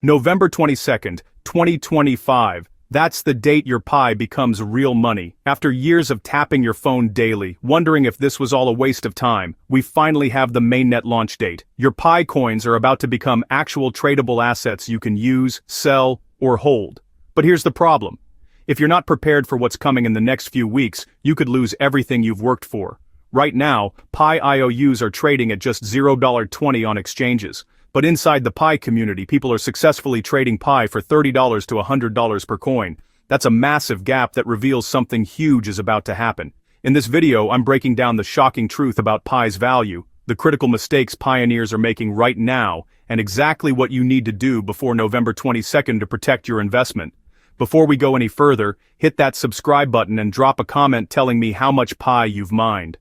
November 22nd, 2025. That's the date your Pi becomes real money. After years of tapping your phone daily, wondering if this was all a waste of time, we finally have the mainnet launch date. Your Pi coins are about to become actual tradable assets you can use, sell, or hold. But here's the problem. If you're not prepared for what's coming in the next few weeks, you could lose everything you've worked for. Right now, Pi IOUs are trading at just $0.20 on exchanges. But inside the Pi community, people are successfully trading Pi for $30 to $100 per coin. That's a massive gap that reveals something huge is about to happen. In this video, I'm breaking down the shocking truth about Pi's value, the critical mistakes pioneers are making right now, and exactly what you need to do before November 22nd to protect your investment. Before we go any further, hit that subscribe button and drop a comment telling me how much Pi you've mined.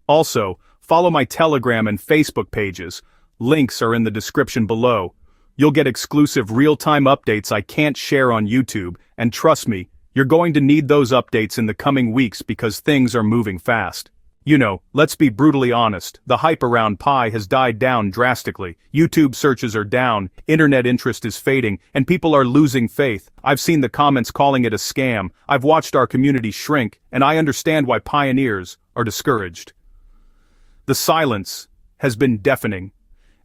Also, follow my Telegram and Facebook pages. Links are in the description below. You'll get exclusive real-time updates I can't share on YouTube, and trust me, you're going to need those updates in the coming weeks because things are moving fast. You know, let's be brutally honest, the hype around Pi has died down drastically. YouTube searches are down, internet interest is fading, and people are losing faith. I've seen the comments calling it a scam, I've watched our community shrink, and I understand why pioneers are discouraged. The silence has been deafening,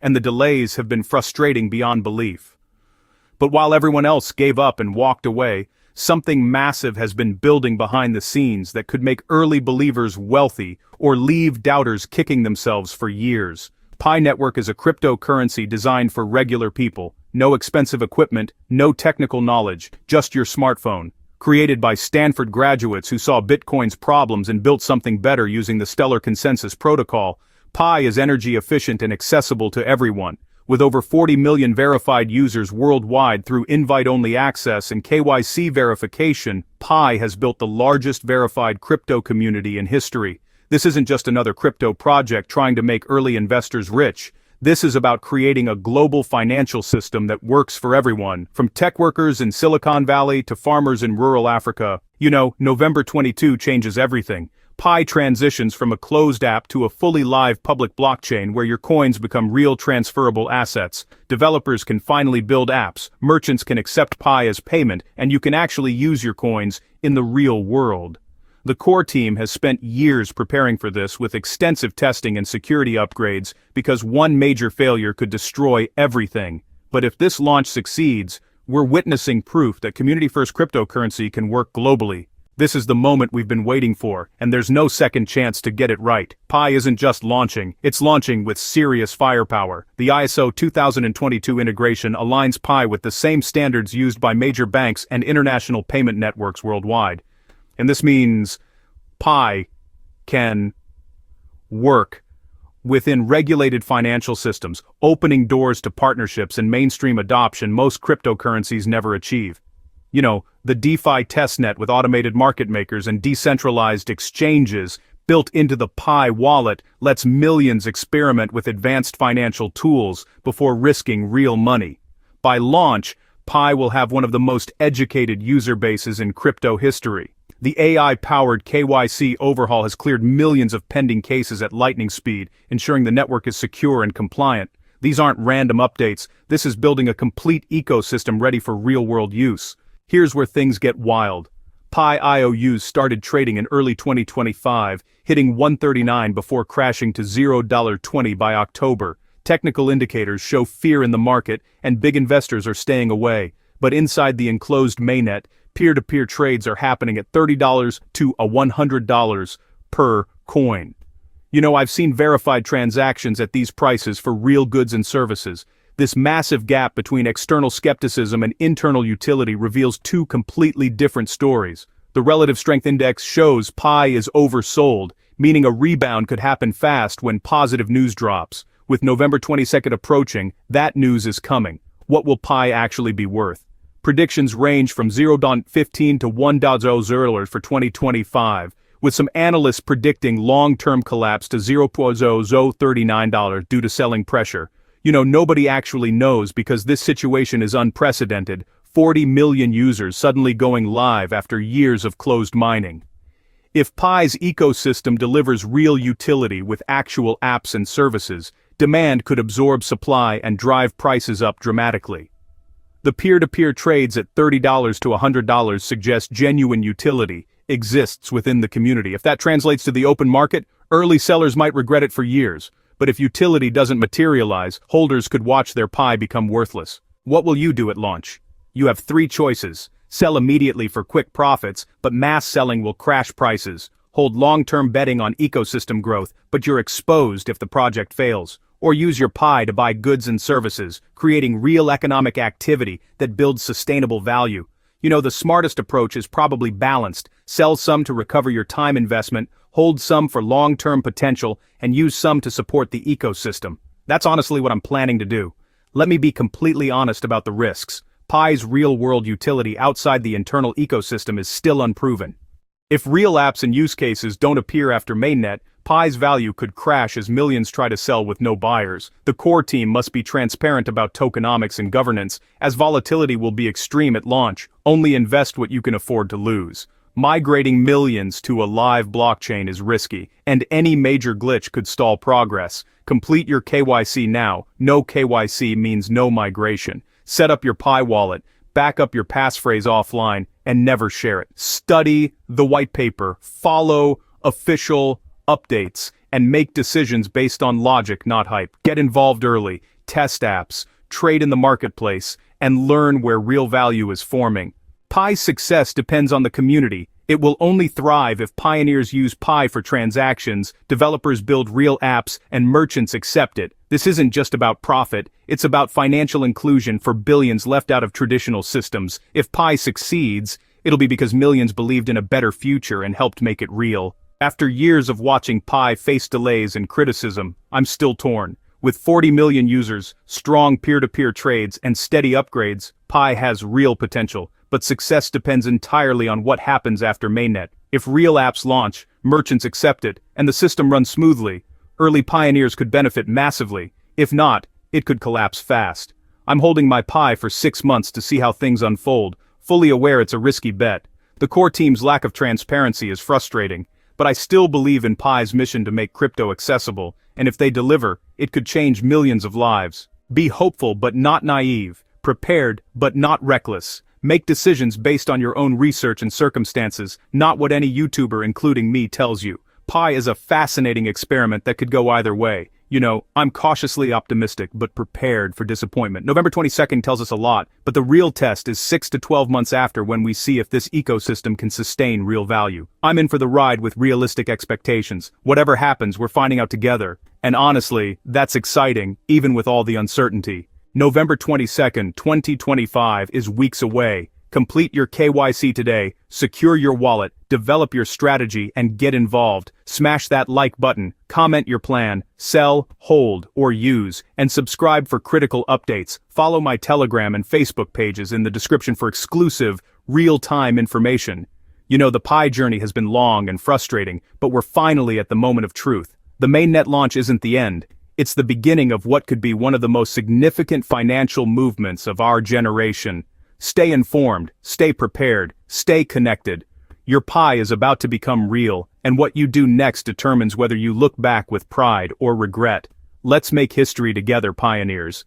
and the delays have been frustrating beyond belief. But while everyone else gave up and walked away, something massive has been building behind the scenes that could make early believers wealthy or leave doubters kicking themselves for years. Pi Network is a cryptocurrency designed for regular people. No expensive equipment, no technical knowledge, just your smartphone. Created by Stanford graduates who saw Bitcoin's problems and built something better using the Stellar Consensus Protocol, Pi is energy efficient and accessible to everyone. With over 40 million verified users worldwide through invite-only access and KYC verification, Pi has built the largest verified crypto community in history. This isn't just another crypto project trying to make early investors rich. This is about creating a global financial system that works for everyone, from tech workers in Silicon Valley to farmers in rural Africa. You know, November 22 changes everything. Pi transitions from a closed app to a fully live public blockchain where your coins become real transferable assets. Developers can finally build apps, merchants can accept Pi as payment, and you can actually use your coins in the real world. The core team has spent years preparing for this with extensive testing and security upgrades because one major failure could destroy everything. But if this launch succeeds, we're witnessing proof that community-first cryptocurrency can work globally. This is the moment we've been waiting for, and there's no second chance to get it right. Pi isn't just launching, it's launching with serious firepower. The ISO 2022 integration aligns Pi with the same standards used by major banks and international payment networks worldwide. And this means Pi can work within regulated financial systems, opening doors to partnerships and mainstream adoption most cryptocurrencies never achieve. You know, the DeFi testnet with automated market makers and decentralized exchanges built into the Pi wallet lets millions experiment with advanced financial tools before risking real money. By launch, Pi will have one of the most educated user bases in crypto history. The AI-powered KYC overhaul has cleared millions of pending cases at lightning speed, ensuring the network is secure and compliant. These aren't random updates, this is building a complete ecosystem ready for real-world use. Here's where things get wild. Pi IOUs started trading in early 2025, hitting $139 before crashing to $0.20 by October. Technical indicators show fear in the market, and big investors are staying away. But inside the enclosed mainnet, peer-to-peer trades are happening at $30 to $100 per coin. You know, I've seen verified transactions at these prices for real goods and services. This massive gap between external skepticism and internal utility reveals two completely different stories. The relative strength index shows Pi is oversold, meaning a rebound could happen fast when positive news drops. With November 22nd approaching, that news is coming. What will Pi actually be worth? Predictions range from $0.15 to $1.00 for 2025, with some analysts predicting long-term collapse to $0.039 due to selling pressure. You know, nobody actually knows because this situation is unprecedented. 40 million users suddenly going live after years of closed mining. If Pi's ecosystem delivers real utility with actual apps and services, demand could absorb supply and drive prices up dramatically. The peer-to-peer trades at $30 to $100 suggest genuine utility exists within the community. If that translates to the open market, early sellers might regret it for years. But if utility doesn't materialize, holders could watch their pie become worthless. What will you do at launch? You have three choices. Sell immediately for quick profits, but mass selling will crash prices. Hold long-term betting on ecosystem growth, but you're exposed if the project fails. Or use your pie to buy goods and services, creating real economic activity that builds sustainable value. The smartest approach is probably balanced. Sell some to recover your time investment, hold some for long-term potential, and use some to support the ecosystem. That's honestly what I'm planning to do. Let me be completely honest about the risks. Pie's real-world utility outside the internal ecosystem is still unproven. If real apps and use cases don't appear after mainnet, Pie's value could crash as millions try to sell with no buyers. The core team must be transparent about tokenomics and governance, as volatility will be extreme at launch. Only invest what you can afford to lose. Migrating millions to a live blockchain is risky, and any major glitch could stall progress. Complete your KYC now. No KYC means no migration. Set up your Pi wallet, back up your passphrase offline, and never share it. Study the white paper, follow official updates, and make decisions based on logic, not hype. Get involved early, test apps, trade in the marketplace, and learn where real value is forming. Pi's success depends on the community. It will only thrive if pioneers use Pi for transactions, developers build real apps, and merchants accept it. This isn't just about profit, it's about financial inclusion for billions left out of traditional systems. If Pi succeeds, it'll be because millions believed in a better future and helped make it real. After years of watching Pi face delays and criticism, I'm still torn. With 40 million users, strong peer-to-peer trades, and steady upgrades, Pi has real potential. But success depends entirely on what happens after mainnet. If real apps launch, merchants accept it, and the system runs smoothly, early pioneers could benefit massively. If not, it could collapse fast. I'm holding my Pi for 6 months to see how things unfold, fully aware it's a risky bet. The core team's lack of transparency is frustrating, but I still believe in Pi's mission to make crypto accessible, and if they deliver, it could change millions of lives. Be hopeful but not naive, prepared but not reckless. Make decisions based on your own research and circumstances, not what any YouTuber, including me, tells you. Pi is a fascinating experiment that could go either way. I'm cautiously optimistic but prepared for disappointment. November 22nd tells us a lot, but the real test is 6 to 12 months after, when we see if this ecosystem can sustain real value. I'm in for the ride with realistic expectations. Whatever happens, we're finding out together. And honestly, that's exciting, even with all the uncertainty. November 22nd, 2025 is weeks away. Complete your KYC today, secure your wallet, develop your strategy, and get involved. Smash that like button, comment your plan, sell, hold, or use, and subscribe for critical updates. Follow my Telegram and Facebook pages in the description for exclusive, real-time information. The Pi journey has been long and frustrating, but we're finally at the moment of truth. The mainnet launch isn't the end. It's the beginning of what could be one of the most significant financial movements of our generation. Stay informed, stay prepared, stay connected. Your Pi is about to become real, and what you do next determines whether you look back with pride or regret. Let's make history together, pioneers.